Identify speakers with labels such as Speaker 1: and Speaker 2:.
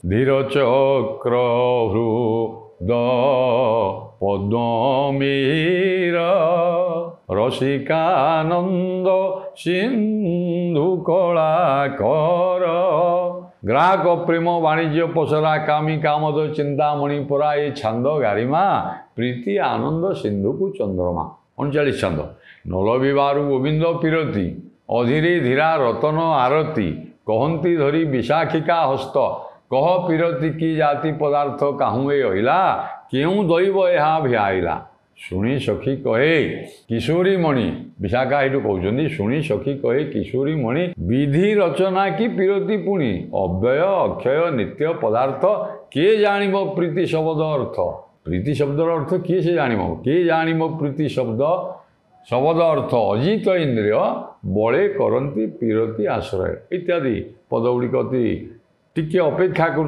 Speaker 1: धीरचक्र हृद पद्मीर रसिकानंद सिंधु कलाकर ग्राहक प्रेम वाणिज्य पसरा कामी कामद चिंतामणि परा ये छांद गारिमा प्रीति आनंद सिंधु को चंद्रमा 39 छांद नल विवारु गोविंद पिरती अधीरे धीरा रतन आरती कहती धरी विशाखिका हस्त कह पिरती की जाति पदार्थ काहुए अहिला केउ दैव यहाँ भिआइला शुणी सखी कहे किशोरी मणि विशाखा ये कहते शुणी सखी कहे किशोरी मणि विधि रचना की पिरती पुणी अव्यय अक्षय नित्य पदार्थ किए जानिब प्रीति शब्द अर्थ प्रीति शब्द अर्थ किए से जानिब किए जानिब प्रीति शब्द अर्थ अजित इंद्रिय बड़े करती पिरती आश्रय इत्यादि पदगुड़िक टिके अपेक्षा कर